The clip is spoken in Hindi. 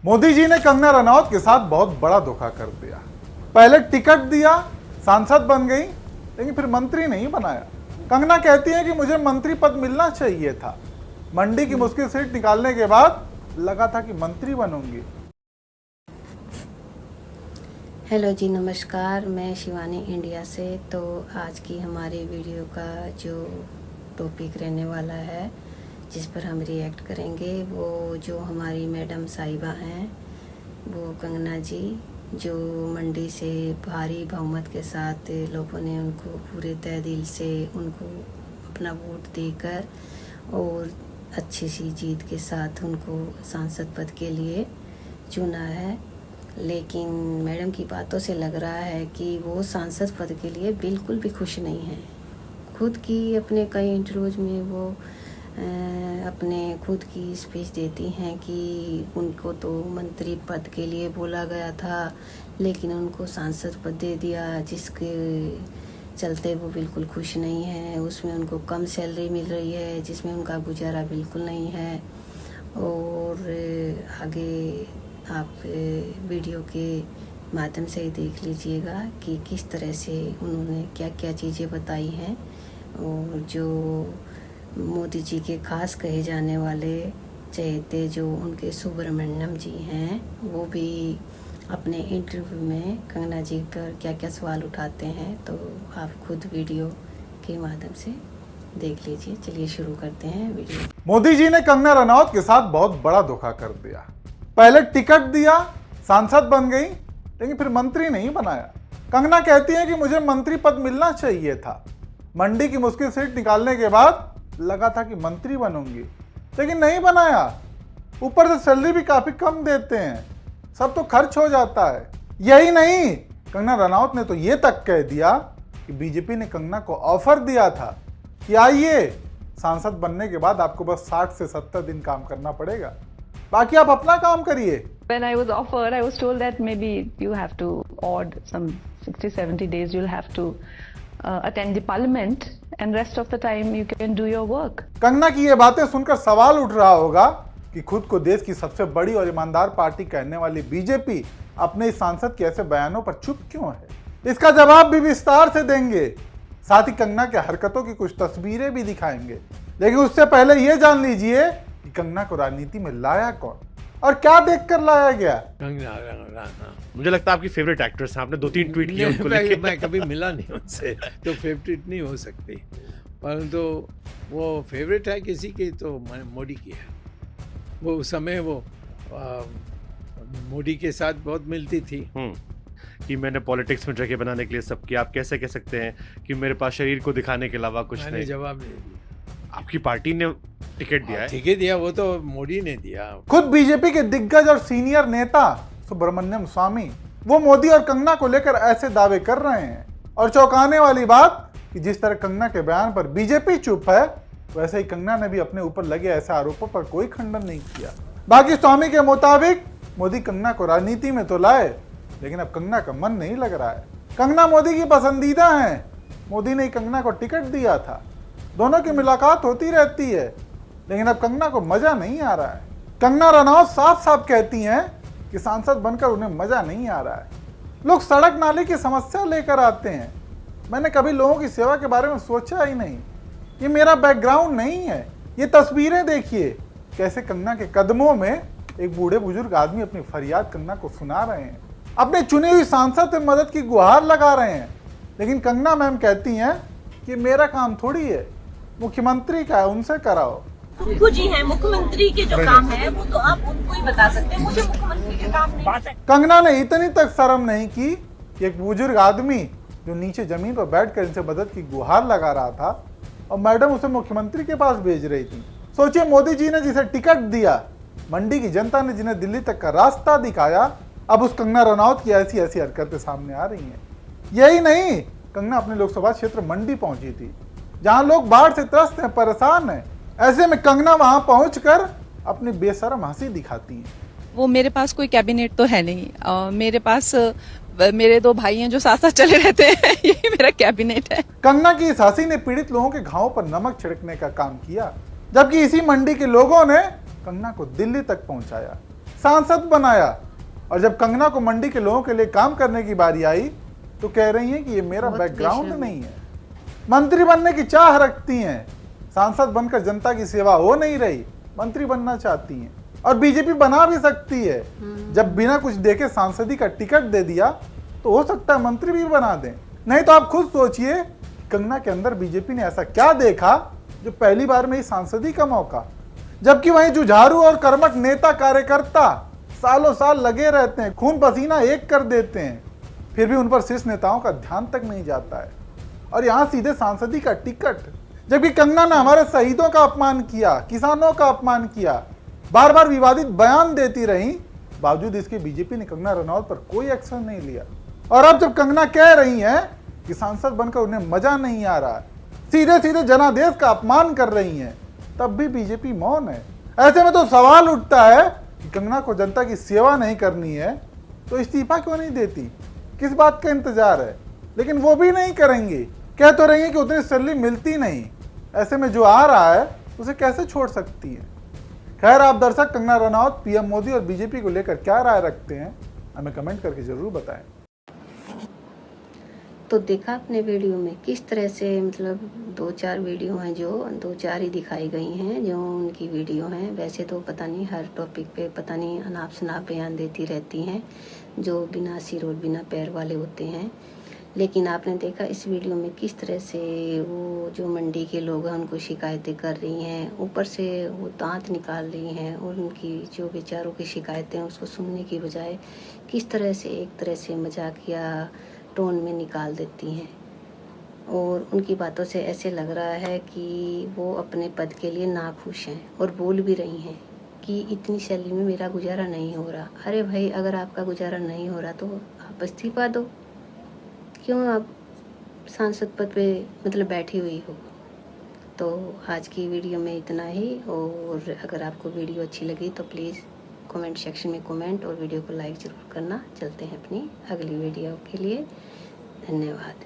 मोदी जी ने कंगना रनौत के साथ बहुत बड़ा धोखा कर दिया। पहले टिकट दिया, सांसद बन गई, लेकिन फिर मंत्री नहीं बनाया। कंगना कहती है कि मुझे मंत्री पद मिलना चाहिए था। मंडी की मुश्किल सीट निकालने के बाद लगा था कि मंत्री बनूंगी। हेलो जी, नमस्कार। मैं शिवानी इंडिया से। तो आज की हमारी वीडियो का जो टॉपिक रहने वाला है, जिस पर हम रिएक्ट करेंगे, वो जो हमारी मैडम साहिबा हैं, वो कंगना जी, जो मंडी से भारी बहुमत के साथ लोगों ने उनको पूरे तहे दिल से उनको अपना वोट देकर और अच्छी सी जीत के साथ उनको सांसद पद के लिए चुना है। लेकिन मैडम की बातों से लग रहा है कि वो सांसद पद के लिए बिल्कुल भी खुश नहीं है। खुद की अपने कई इंटरव्यूज में वो अपने खुद की स्पीच देती हैं कि उनको तो मंत्री पद के लिए बोला गया था, लेकिन उनको सांसद पद दे दिया, जिसके चलते वो बिल्कुल खुश नहीं है। उसमें उनको कम सैलरी मिल रही है, जिसमें उनका गुजारा बिल्कुल नहीं है। और आगे आप वीडियो के माध्यम से ही देख लीजिएगा कि किस तरह से उन्होंने क्या क्या चीज़ें बताई हैं। और जो मोदी जी के खास कहे जाने वाले चहेते जो उनके सुब्रमण्यम जी हैं, वो भी अपने इंटरव्यू में कंगना जी पर क्या क्या सवाल उठाते हैं। तो आप खुद वीडियो के माध्यम से देख लीजिए। चलिए शुरू करते हैं वीडियो। मोदी जी ने कंगना रनौत के साथ बहुत बड़ा धोखा कर दिया। पहले टिकट दिया, सांसद बन गई, लेकिन फिर मंत्री नहीं बनाया। कंगना कहती है कि मुझे मंत्री पद मिलना चाहिए था। मंडी की मुश्किल सीट निकालने के बाद लगा था कि मंत्री बनूंगी, लेकिन नहीं बनाया। ऊपर से सैलरी भी काफी कम देते हैं, सब तो खर्च हो जाता है। यही नहीं, कंगना रनौत ने तो ये तक कह दिया कि बीजेपी ने कंगना को ऑफर दिया था कि आइए, सांसद बनने के बाद आपको बस 60 से 70 दिन काम करना पड़ेगा, बाकी आप अपना काम करिए। When I was offered, I was told that maybe you have to odd some 60-70 days you'll have to attend the parliament and rest of the time you can do your work. Kangana की ये बातें सुनकर सवाल उठ रहा होगा कि खुद को देश की सबसे बड़ी और ईमानदार पार्टी कहने वाली बीजेपी अपने इस सांसद के ऐसे बयानों पर चुप क्यों है। इसका जवाब भी विस्तार से देंगे, साथ ही कंगना के हरकतों की कुछ तस्वीरें भी दिखाएंगे। लेकिन उससे पहले ये जान लीजिए कि कंगना को राजनीति में लाया कौन और क्या देखकर लाया गया। कंगना मुझे लगता है आपकी फेवरेट एक्ट्रेस है। आपने 2-3 ट्वीट किए उनको लेके। मैं कभी मिला नहीं उनसे, तो फेवरेट नहीं हो सकती, परंतु वो फेवरेट है किसी की तो मोदी की है। वो उस समय वो मोदी के साथ बहुत मिलती थी कि मैंने पॉलिटिक्स में जगह बनाने के लिए सब किया। आप कैसे कह सकते हैं कि मेरे पास शरीर को दिखाने के अलावा कुछ नहीं? जवाब नहीं दिया। आपकी पार्टी ने टिकट दिया है। टिकट दिया वो तो मोदी ने दिया। खुद बीजेपी के दिग्गज और सीनियर नेता सुब्रमण्यम स्वामी वो मोदी और कंगना को लेकर ऐसे दावे कर रहे हैं। और चौंकाने वाली बात कि जिस तरह कंगना के बयान पर बीजेपी चुप है, वैसे ही कंगना ने भी अपने ऊपर लगे ऐसे आरोपों पर कोई खंडन नहीं किया। बाकी स्वामी के मुताबिक मोदी कंगना को राजनीति में तो लाए, लेकिन अब कंगना का मन नहीं लग रहा है। कंगना मोदी की पसंदीदा है, मोदी ने कंगना को टिकट दिया था, दोनों की मुलाकात होती रहती है, लेकिन अब कंगना को मजा नहीं आ रहा है। कंगना रनौत साफ साफ कहती हैं कि सांसद बनकर उन्हें मजा नहीं आ रहा है। लोग सड़क नाली की समस्या लेकर आते हैं, मैंने कभी लोगों की सेवा के बारे में सोचा ही नहीं, ये मेरा बैकग्राउंड नहीं है। ये तस्वीरें देखिए, कैसे कंगना के कदमों में एक बूढ़े बुजुर्ग आदमी अपनी फरियाद कंगना को सुना रहे हैं, अपने चुनी हुई सांसद से मदद की गुहार लगा रहे हैं। लेकिन कंगना मैम कहती हैं कि मेरा काम थोड़ी है, मुख्यमंत्री का है, उनसे कराओ। सुक्खू जी हैं, मुख्यमंत्री के जो काम है वो तो आप उनको ही बता सकते हैं, मुझे मुख्यमंत्री के काम नहीं। कंगना ने इतनी तक शर्म नहीं की कि एक बुजुर्ग आदमी जो नीचे जमीन पर बैठकर इनसे मदद की गुहार लगा रहा था और मैडम उसे मुख्यमंत्री के पास भेज रही थी। सोचिए, मोदी जी ने जिसे टिकट दिया, मंडी की जनता ने जिन्हें दिल्ली तक का रास्ता दिखाया, अब उस कंगना रनौत की ऐसी ऐसी हरकतें सामने आ रही हैं। यही नहीं, कंगना अपने लोकसभा क्षेत्र मंडी पहुंची थी, जहां लोग बाढ़ से त्रस्त हैं, परेशान हैं। ऐसे में कंगना वहां पहुंचकर अपनी बेशर्म हंसी दिखाती हैं। वो मेरे पास कोई कैबिनेट तो है नहीं, मेरे पास मेरे 2 भाई हैं जो साथ साथ चले रहते हैं, यही मेरा कैबिनेट है। कंगना की इस हंसी ने पीड़ित लोगों के घावों पर नमक छिड़कने का काम किया, जबकि इसी मंडी के लोगों ने कंगना को दिल्ली तक पहुंचाया। सांसद बनाया, और जब कंगना को मंडी के लोगों के लिए काम करने की बारी आई तो कह रही हैं कि ये मेरा बहुत बैकग्राउंड बेशर्म। नहीं है। मंत्री बनने की चाह रखती हैं, सांसद बनकर जनता की सेवा हो नहीं रही, मंत्री बनना चाहती हैं। और बीजेपी बना भी सकती है, जब बिना कुछ देखे सांसदी का टिकट दे दिया तो हो सकता है मंत्री भी बना दें। नहीं तो आप खुद सोचिए, कंगना के अंदर बीजेपी ने ऐसा क्या देखा जो पहली बार में ही सांसदी का मौका, जबकि वहीं जुझारू और कर्मठ नेता कार्यकर्ता सालों साल लगे रहते हैं, खून पसीना एक कर देते हैं, फिर भी उन पर शीर्ष नेताओं का ध्यान तक नहीं जाता है। और यहाँ सीधे सांसदी का टिकट, जबकि कंगना ने हमारे शहीदों का अपमान किया, किसानों का अपमान किया, बार बार विवादित बयान देती रही, बावजूद इसके बीजेपी ने कंगना रनौत पर कोई एक्शन नहीं लिया। और अब जब कंगना कह रही हैं कि सांसद बनकर उन्हें मजा नहीं आ रहा, सीधे सीधे जनादेश का अपमान कर रही हैं, तब भी बीजेपी मौन है। ऐसे में तो सवाल उठता है कि कंगना को जनता की सेवा नहीं करनी है तो इस्तीफा क्यों नहीं देती, किस बात का इंतजार है? लेकिन वो भी नहीं करेंगे, कह तो रही है कि उतनी सैलरी मिलती नहीं, ऐसे में जो आ रहा है उसे कैसे छोड़ सकती है। खैर, आप दर्शक कंगना रनौत, पीएम मोदी और बीजेपी को लेकर क्या राय रखते हैं, हमें कमेंट करके जरूर बताएं। तो देखा आपने वीडियो में किस तरह से, मतलब 2-4 वीडियो हैं, जो 2-4 ही दिखाई गई हैं जो उनकी वीडियो हैं। वैसे तो पता नहीं हर टॉपिक पे पता नहीं अनाप शनाप बयान देती रहती हैं जो बिना सिर और बिना पैर वाले होते हैं। लेकिन आपने देखा इस वीडियो में किस तरह से वो जो मंडी के लोग हैं उनको शिकायतें कर रही हैं, ऊपर से वो दांत निकाल रही हैं, और उनकी जो बेचारों की शिकायतें हैं उसको सुनने की बजाय किस तरह से एक तरह से मजाकिया टोन में निकाल देती हैं। और उनकी बातों से ऐसे लग रहा है कि वो अपने पद के लिए नाखुश हैं, और बोल भी रही हैं कि इतनी सैलरी में मेरा गुजारा नहीं हो रहा। अरे भाई, अगर आपका गुजारा नहीं हो रहा तो आप इस्तीफा दो, क्यों आप सांसद पद पे मतलब बैठी हुई हो। तो आज की वीडियो में इतना ही, और अगर आपको वीडियो अच्छी लगी तो प्लीज़ कमेंट सेक्शन में कमेंट और वीडियो को लाइक ज़रूर करना। चलते हैं अपनी अगली वीडियो के लिए, धन्यवाद।